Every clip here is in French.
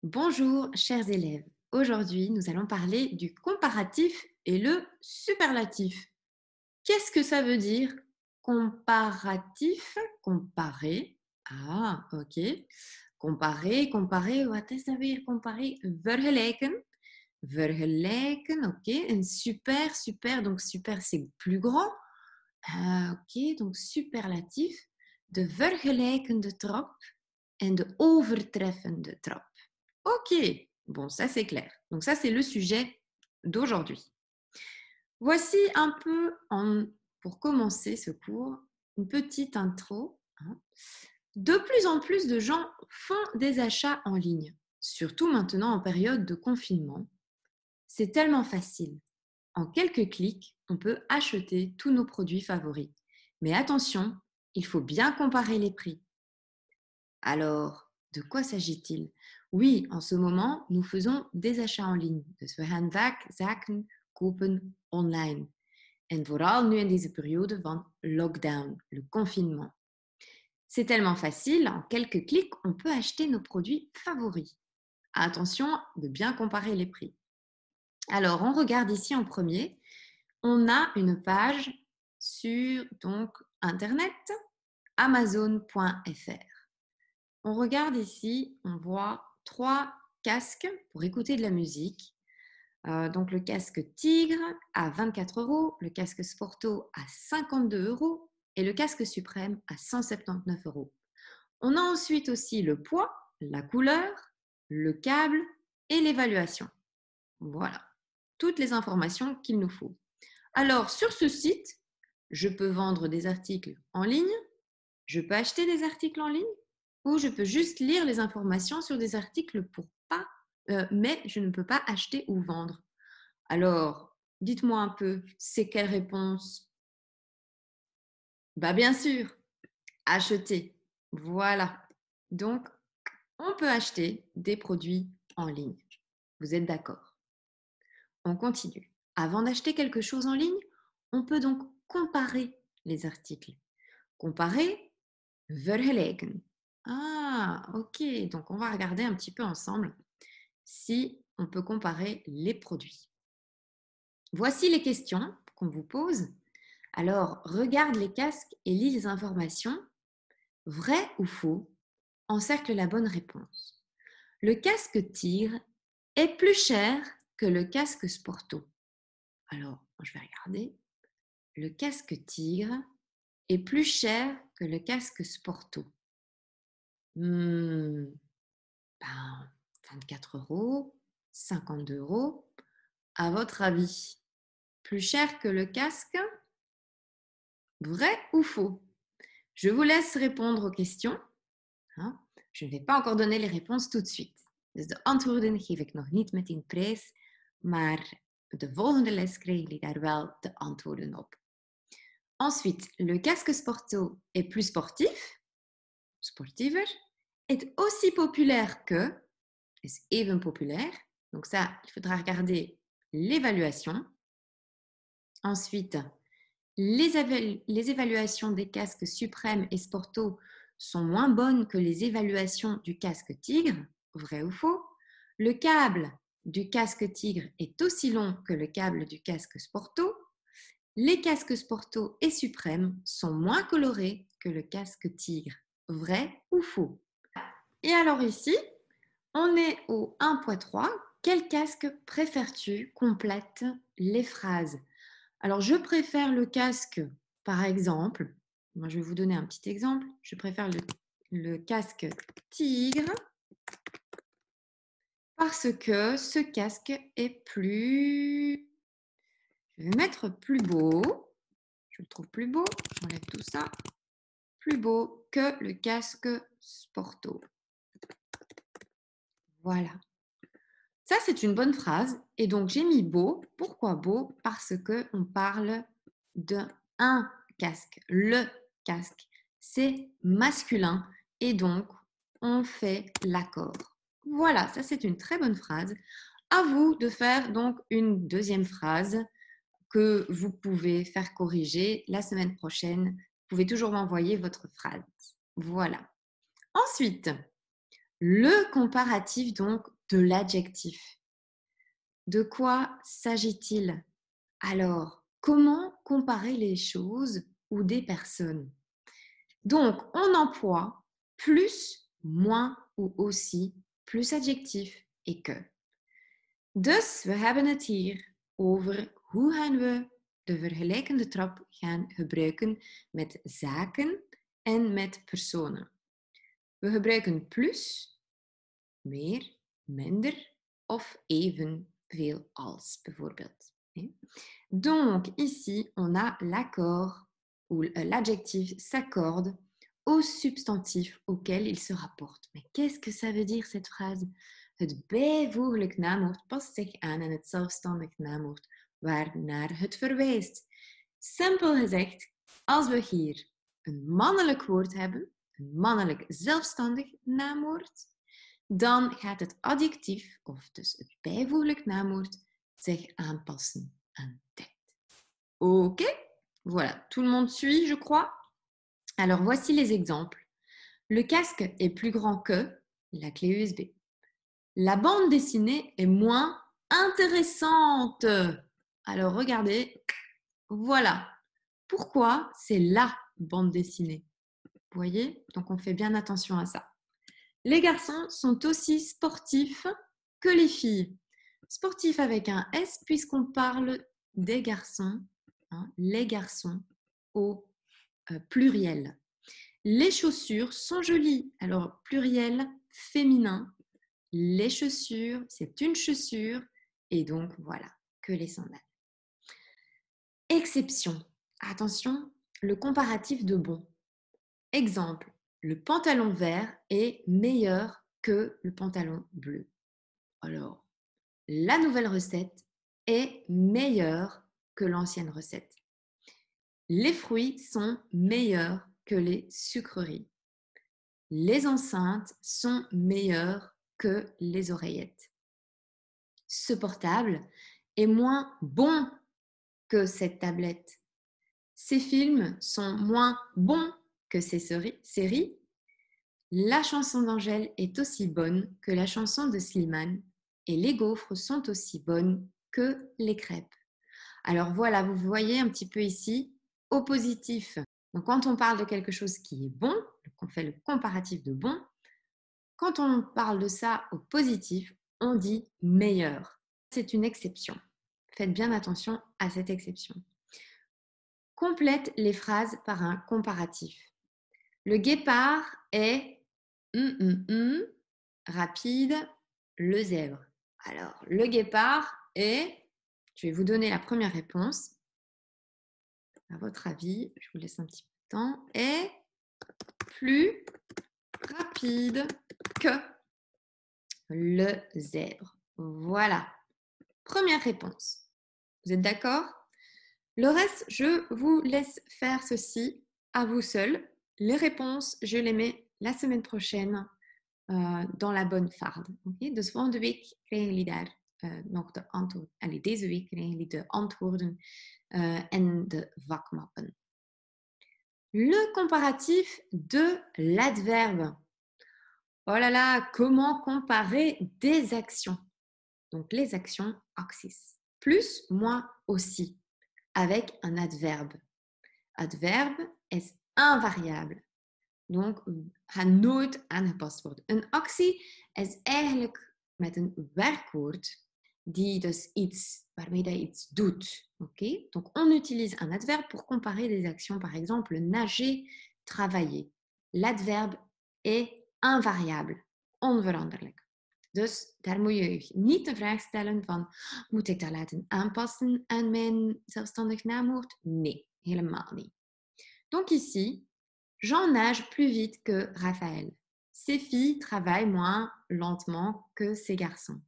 Bonjour, chers élèves. Aujourd'hui, nous allons parler du comparatif et le superlatif. Qu'est-ce que ça veut dire? Comparatif, comparer. Ah, ok. Comparer, comparer. Wat is dat weer? Comparer. Vergelijken. Vergelijken, ok. En super, super. Donc, super, c'est plus grand. Ok, donc superlatif. De vergelijkende trap en de overtreffende trap. Ok, bon, ça c'est clair. Donc ça c'est le sujet d'aujourd'hui. Voici un peu, pour commencer ce cours, une petite intro. De plus en plus de gens font des achats en ligne, surtout maintenant en période de confinement. C'est tellement facile. En quelques clics, on peut acheter tous nos produits favoris. Mais attention, il faut bien comparer les prix. Alors, de quoi s'agit-il? Oui, en ce moment, nous faisons des achats en ligne. Dus we gaan vaak zaken kopen online. En vooral nu in deze periode van lockdown, le confinement. C'est tellement facile, en quelques clics, on peut acheter nos produits favoris. Attention de bien comparer les prix. Alors, on regarde ici en premier. On a une page sur donc Internet, amazon.fr. On regarde ici, on voit 3 casques pour écouter de la musique. Donc le casque Tigre à 24 €, le casque Sporto à 52 € et le casque Suprême à 179 €. On a ensuite aussi le poids, la couleur, le câble et l'évaluation. Voilà, toutes les informations qu'il nous faut. Alors sur ce site, je peux vendre des articles en ligne, je peux acheter des articles en ligne ou je peux juste lire les informations sur des articles mais je ne peux pas acheter ou vendre. Alors, dites-moi un peu, c'est quelle réponse? Bah bien sûr, acheter. Voilà. Donc, on peut acheter des produits en ligne. Vous êtes d'accord? On continue. Avant d'acheter quelque chose en ligne, on peut donc comparer les articles. Comparer, vergelijken. Ah, ok. Donc, on va regarder un petit peu ensemble si on peut comparer les produits. Voici les questions qu'on vous pose. Alors, regarde les casques et lis les informations. Vrai ou faux? Encercle la bonne réponse. Le casque Tigre est plus cher que le casque Sporto. Alors, je vais regarder. Le casque Tigre est plus cher que le casque Sporto. Hmm, ben, 24 €, 52 €. À votre avis, plus cher que le casque? Vrai ou faux? Je vous laisse répondre aux questions. Je ne vais pas encore donner les réponses tout de suite. Dus de antwoorden geef ik nog niet meteen prijs, maar de volgende les krijgen jullie daar wel de antwoorden op. Ensuite, le casque Sporto est plus sportif, sportiever, est aussi populaire que, est even populaire. Donc ça, il faudra regarder l'évaluation. Ensuite, les évaluations des casques Suprême et Sporto sont moins bonnes que les évaluations du casque Tigre, vrai ou faux? Le câble du casque Tigre est aussi long que le câble du casque Sporto. Les casques Sporto et Suprême sont moins colorés que le casque Tigre, vrai ou faux? Et alors ici, on est au 1.3. Quel casque préfères-tu? Complète les phrases. Alors, je préfère le casque, par exemple. Moi, je vais vous donner un petit exemple. Je préfère le casque Tigre parce que ce casque est plus... Je vais mettre plus beau. Je le trouve plus beau. J'enlève tout ça. Plus beau que le casque Sporto. Voilà. Ça, c'est une bonne phrase. Et donc, j'ai mis beau. Pourquoi beau? Parce qu'on parle d'un casque. Le casque, c'est masculin. Et donc, on fait l'accord. Voilà, ça, c'est une très bonne phrase. À vous de faire donc une deuxième phrase que vous pouvez faire corriger la semaine prochaine. Vous pouvez toujours m'envoyer votre phrase. Voilà. Ensuite, Le comparatif donc de l'adjectif. De quoi s'agit-il? Alors, comment comparer les choses ou des personnes? Donc, on emploie plus, moins ou aussi, plus adjectif et que. Dus we hebben het hier over hoe gaan we de vergelijkende trap gaan gebruiken met zaken en met personen. We gebruiken plus, meer, minder of evenveel als bijvoorbeeld. Donc ici, on a l'accord où l'adjectif s'accorde au substantif auquel il se rapporte. Mais qu'est-ce que ça veut dire cette phrase? Het bijvoeglijk naamwoord past zich aan het zelfstandig naamwoord waarnaar het verwijst. Simpel gezegd, als we hier een mannelijk woord hebben, een mannelijk zelfstandig naamwoord, dan gaat het adjectief, of dus het bijvoeglijk naamwoord, zich aanpassen aan dit. Ok, voilà, tout le monde suit, je crois. Alors, voici les exemples. Le casque est plus grand que la clé USB. La bande dessinée est moins intéressante. Alors, regardez, voilà. Pourquoi c'est la bande dessinée? Vous voyez? Donc, on fait bien attention à ça. Les garçons sont aussi sportifs que les filles. Sportifs avec un S puisqu'on parle des garçons, les garçons au pluriel. Les chaussures sont jolies. Alors, pluriel féminin. Les chaussures, c'est une chaussure. Et donc, voilà, que les sandales. Exception. Attention, le comparatif de bon. Exemple, le pantalon vert est meilleur que le pantalon bleu. Alors, la nouvelle recette est meilleure que l'ancienne recette. Les fruits sont meilleurs que les sucreries. Les enceintes sont meilleures que les oreillettes. Ce portable est moins bon que cette tablette. Ces films sont moins bons que ces séries. La chanson d'Angèle est aussi bonne que la chanson de Slimane et les gaufres sont aussi bonnes que les crêpes. Alors voilà, vous voyez un petit peu ici, au positif. Donc quand on parle de quelque chose qui est bon, on fait le comparatif de bon. Quand on parle de ça au positif, on dit meilleur. C'est une exception. Faites bien attention à cette exception. Complète les phrases par un comparatif. Le guépard est rapide, le zèbre. Alors, le guépard est, je vais vous donner la première réponse. À votre avis, je vous laisse un petit peu de temps, est plus rapide que le zèbre. Voilà. Première réponse. Vous êtes d'accord? Le reste, je vous laisse faire ceci à vous seul. Les réponses, je les mets la semaine prochaine dans la bonne farde. Okay? Dus volgende week krijgen jullie daar nog de antwoorden. Allee, deze week krijgen jullie de antwoorden en de vakmappen. Le comparatif de l'adverbe. Oh là là, comment comparer des actions? Donc les actions, acties. Plus, moins, aussi. Avec un adverbe. Adverbe is invariabel. Donc, gaat nooit aangepast worden. Een actie is eigenlijk met een werkwoord die dus iets, waarmee je iets doet. Okay? Donc, on utilise un adverbe pour comparer des actions. Par exemple, nager, travailler. L'adverbe est invariabel, onveranderlijk. Dus daar moet je niet de vraag stellen van, moet ik dat laten aanpassen aan mijn zelfstandig naamwoord? Nee, helemaal niet. Donc ici, Jean nage plus vite que Raphaël. Ces filles travaillent moins lentement que ces garçons.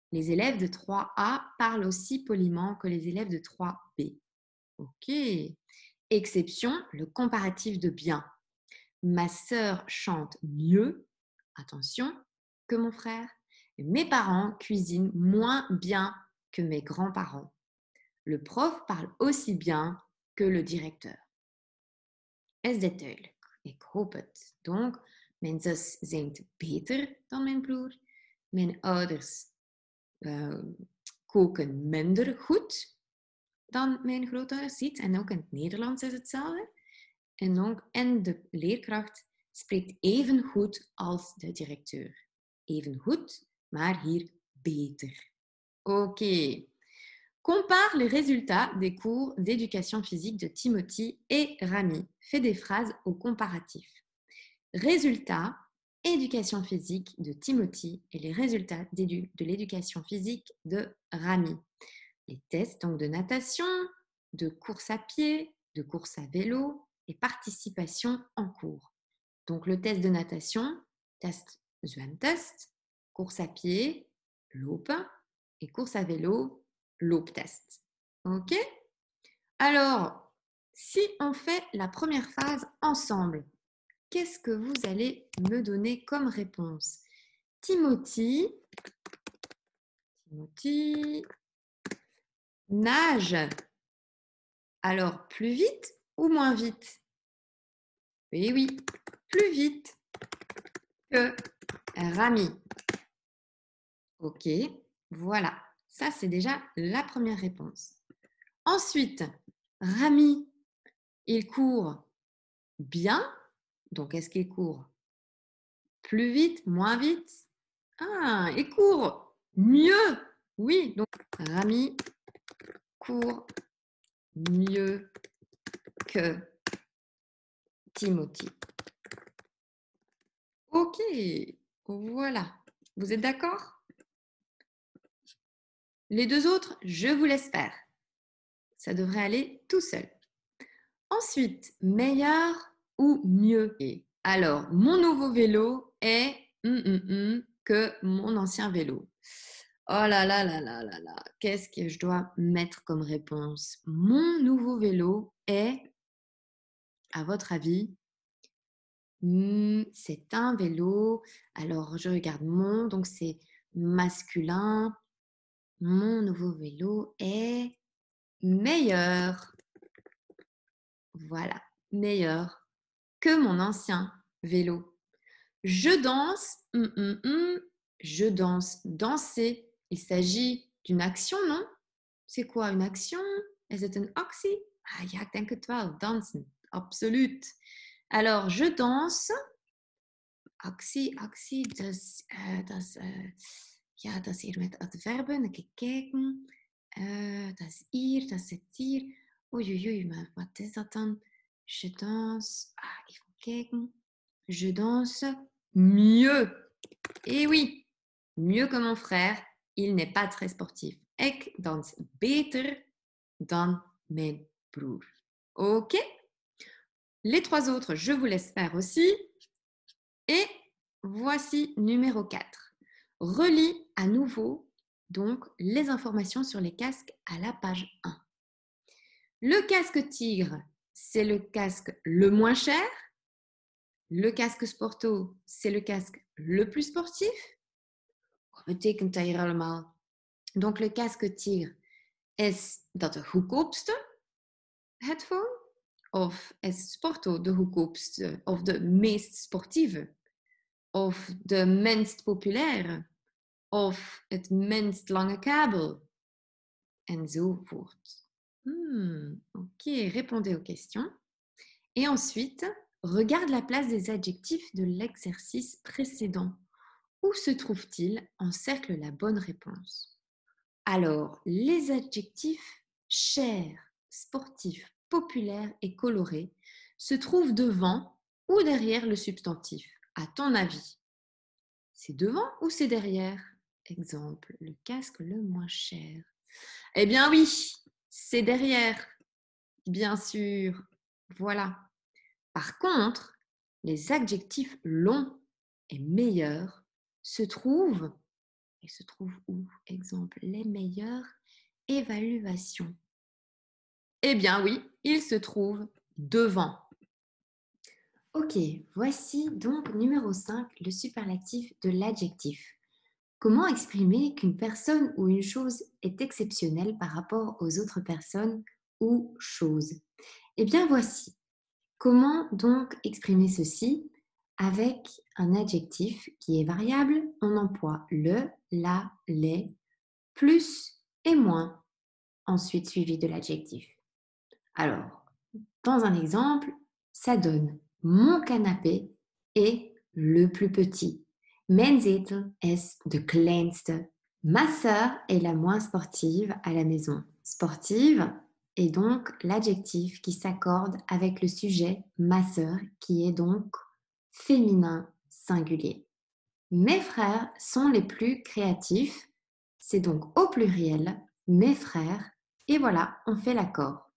Les élèves de 3A parlent aussi poliment que les élèves de 3B. Ok. Exception, le comparatif de bien. Ma sœur chante mieux, attention, que mon frère. Mes parents cuisinent moins bien que mes grands-parents. Le prof parle aussi bien que le directeur. Is dit duidelijk? Ik hoop het. Donc, Mijn zus zingt beter dan mijn broer. Mijn ouders koken minder goed dan mijn grootouders. Ziet. En ook in het Nederlands is hetzelfde. En de leerkracht spreekt even goed als de directeur. Even goed, maar hier beter. Ok. Compare les résultats des cours d'éducation physique de Timothy et Rami. Fais des phrases au comparatif. Résultats, éducation physique de Timothy et les résultats de l'éducation physique de Rami. Les tests donc de natation, de course à pied, de course à vélo et participation en cours. Donc le test de natation, test zwemtest, course à pied, lopen, et course à vélo, looptest. Ok? Alors, si on fait la première phase ensemble, qu'est-ce que vous allez me donner comme réponse? Timothy nage. Alors, plus vite ou moins vite? Oui, oui, plus vite que Rami. Ok, voilà. Ça, c'est déjà la première réponse. Ensuite, Rami, il court bien. Donc, est-ce qu'il court plus vite, moins vite? Ah, il court mieux. Oui, donc Rami court mieux que Timothy. Ok, voilà. Vous êtes d'accord? Les deux autres, je vous laisse faire. Ça devrait aller tout seul. Ensuite, meilleur ou mieux? Alors, mon nouveau vélo est que mon ancien vélo. Oh là là là là là là, qu'est-ce que je dois mettre comme réponse? Mon nouveau vélo est, à votre avis, c'est un vélo. Alors, je regarde donc c'est masculin. Mon nouveau vélo est meilleur. Voilà, meilleur que mon ancien vélo. Je danse, je danse, danser. Il s'agit d'une action, non? C'est quoi une action? Is het een actie? Ah ja, ik denk het wel. Dansen, absoluut. Alors, je danse. Actie, ja, dat is hier met adverben. Even kijken. Dat is hier, dat zit hier. Oei, oei, oei, maar wat is dat dan? Je danse. Ah, even kijken. Je danse mieux. Eh oui, mieux que mon frère. Il n'est pas très sportif. Ik dans beter dan mijn broer. Ok? Les trois autres, je vous laisse faire aussi. Et voici numéro 4. Relis à nouveau donc les informations sur les casques à la page 1. Le casque tigre, c'est le casque le moins cher. Le casque sporto, c'est le casque le plus sportif. Wat betekent dat hier allemaal? Donc le casque tigre, is dat de goedkoopste headphone? Of is sporto de goedkoopste of de meest sportieve? Of de minst populaire? Of het minst lange kabel? Enzovoort. Ok, répondez aux questions. Et ensuite, regarde la place des adjectifs de l'exercice précédent. Où se trouve-t-il? Encercle la bonne réponse. Alors, les adjectifs cher, sportif, populaire et coloré se trouvent devant ou derrière le substantif, à ton avis? C'est devant ou c'est derrière? Exemple, le casque le moins cher. Eh bien oui, c'est derrière, bien sûr. Voilà. Par contre, les adjectifs longs et meilleurs se trouvent où? Exemple, les meilleures évaluations. Eh bien oui, ils se trouvent devant. Ok, voici donc numéro 5, le superlatif de l'adjectif. Comment exprimer qu'une personne ou une chose est exceptionnelle par rapport aux autres personnes ou choses? Eh bien voici. Comment donc exprimer ceci? Avec un adjectif qui est variable, on emploie le, la, les, plus et moins, ensuite suivi de l'adjectif. Alors, dans un exemple, ça donne mon canapé est le plus petit. Mijn zetel is de kleinste. Ma sœur est la moins sportive à la maison. Sportive est donc l'adjectif qui s'accorde avec le sujet ma sœur qui est donc féminin singulier. Mes frères sont les plus créatifs. C'est donc au pluriel mes frères. Et voilà, on fait l'accord.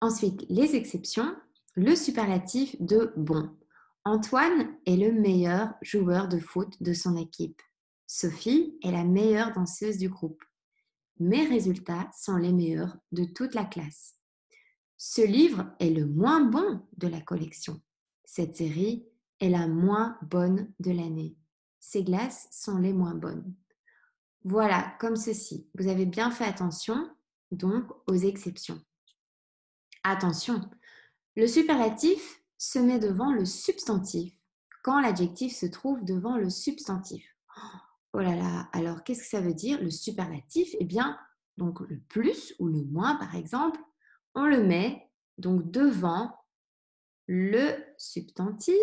Ensuite, les exceptions, le superlatif de bon. Antoine est le meilleur joueur de foot de son équipe. Sophie est la meilleure danseuse du groupe. Mes résultats sont les meilleurs de toute la classe. Ce livre est le moins bon de la collection. Cette série est la moins bonne de l'année. Ces glaces sont les moins bonnes. Voilà, comme ceci. Vous avez bien fait attention donc aux exceptions. Attention, le superlatif se met devant le substantif quand l'adjectif se trouve devant le substantif. Oh là là, alors qu'est-ce que ça veut dire le superlatif? Eh bien, donc le plus ou le moins par exemple, on le met donc devant le substantif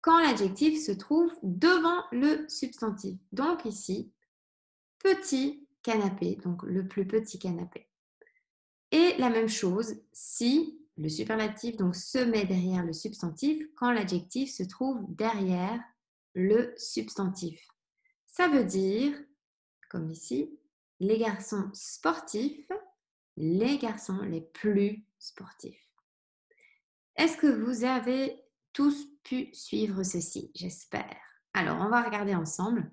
quand l'adjectif se trouve devant le substantif. Donc ici, petit canapé, donc le plus petit canapé. Et la même chose si le superlatif donc, se met derrière le substantif quand l'adjectif se trouve derrière le substantif. Ça veut dire, comme ici, les garçons sportifs, les garçons les plus sportifs. Est-ce que vous avez tous pu suivre ceci? J'espère. Alors, on va regarder ensemble.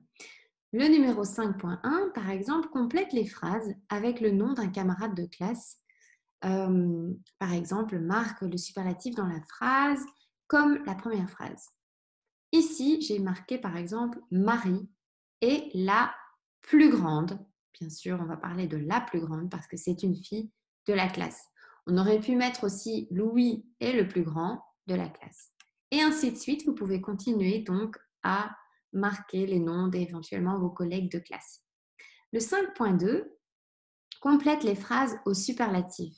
Le numéro 5.1, par exemple, complète les phrases avec le nom d'un camarade de classe. Par exemple, marque le superlatif dans la phrase comme la première phrase. Ici, j'ai marqué par exemple Marie est la plus grande. Bien sûr, on va parler de la plus grande parce que c'est une fille de la classe. On aurait pu mettre aussi Louis est le plus grand de la classe. Et ainsi de suite, vous pouvez continuer donc à marquer les noms d'éventuellement vos collègues de classe. Le 5.2 complète les phrases au superlatif.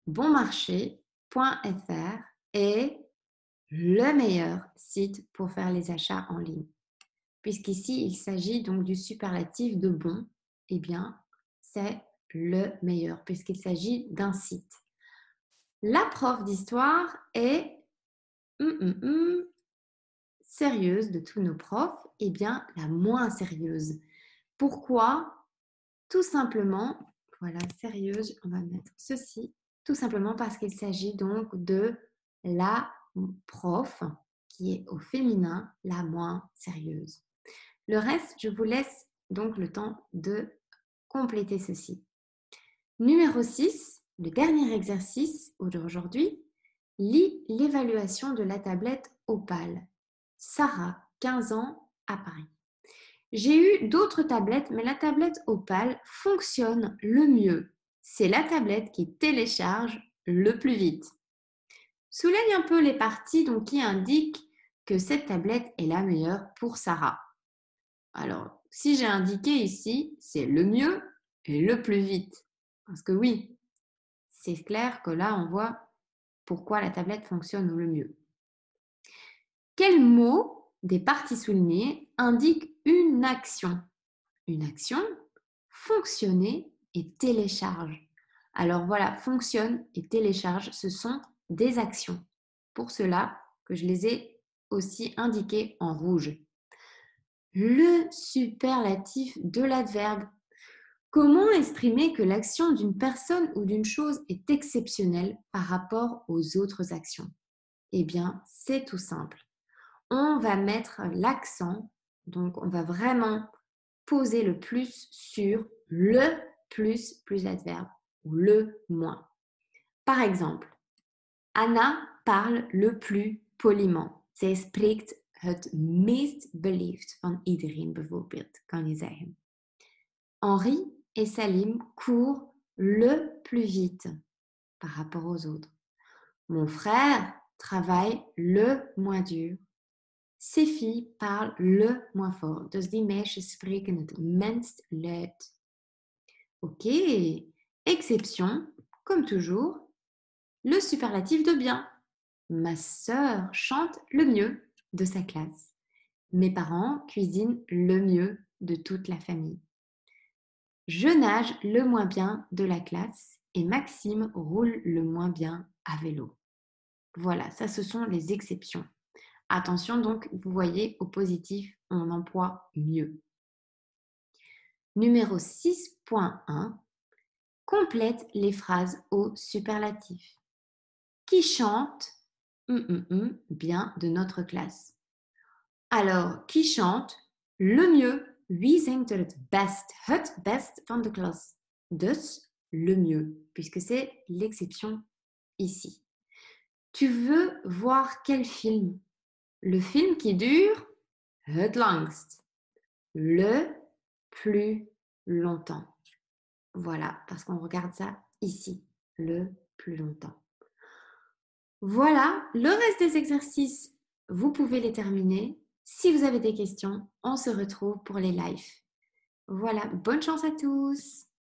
Bonmarché.fr est le meilleur site pour faire les achats en ligne. Puisqu'ici, il s'agit donc du superlatif de bon, eh bien, c'est le meilleur, puisqu'il s'agit d'un site. La prof d'histoire est sérieuse de tous nos profs, eh bien, la moins sérieuse. Pourquoi? Tout simplement, voilà, sérieuse, on va mettre ceci, tout simplement parce qu'il s'agit donc de la prof qui est au féminin la moins sérieuse. Le reste, je vous laisse donc le temps de compléter ceci. Numéro 6, le dernier exercice d'aujourd'hui, lis l'évaluation de la tablette Opal. Sarah, 15 ans, à Paris. J'ai eu d'autres tablettes, mais la tablette Opal fonctionne le mieux. C'est la tablette qui télécharge le plus vite. Souligne un peu les parties donc, qui indiquent que cette tablette est la meilleure pour Sarah. Alors, si j'ai indiqué ici, c'est le mieux et le plus vite. Parce que oui, c'est clair que là, on voit pourquoi la tablette fonctionne le mieux. Quel mot des parties soulignées indique une action? Une action, fonctionner et télécharge. Alors voilà, fonctionne et télécharge, ce sont des actions. Pour cela que je les ai aussi indiquées en rouge. Le superlatif de l'adverbe. Comment exprimer que l'action d'une personne ou d'une chose est exceptionnelle par rapport aux autres actions? Eh bien, c'est tout simple. On va mettre l'accent, donc on va vraiment poser le plus sur le plus l'adverbe ou le moins. Par exemple, Anna parle le plus poliment. Zij spreekt het meest beleefd van iedereen bijvoorbeeld, kan je zeggen. Henri et Salim courent le plus vite par rapport aux autres. Mon frère travaille le moins dur. Ces filles parlent le moins fort. Dus die meisjes spreken het minst luid. Ok. Exception, comme toujours, le superlatif de bien. Ma sœur chante le mieux de sa classe. Mes parents cuisinent le mieux de toute la famille. Je nage le moins bien de la classe et Maxime roule le moins bien à vélo. Voilà, ça ce sont les exceptions. Attention donc, vous voyez, au positif, on emploie mieux. Numéro 6.1, complète les phrases au superlatif. Qui chante bien de notre classe? Alors, qui chante le mieux? Wie zingt het best van de klas? Dus, le mieux, puisque c'est l'exception ici. Tu veux voir quel film? Le film qui dure het langst, le plus longtemps. Voilà, parce qu'on regarde ça ici, le plus longtemps. Voilà, le reste des exercices, vous pouvez les terminer. Si vous avez des questions, on se retrouve pour les lives. Voilà, bonne chance à tous!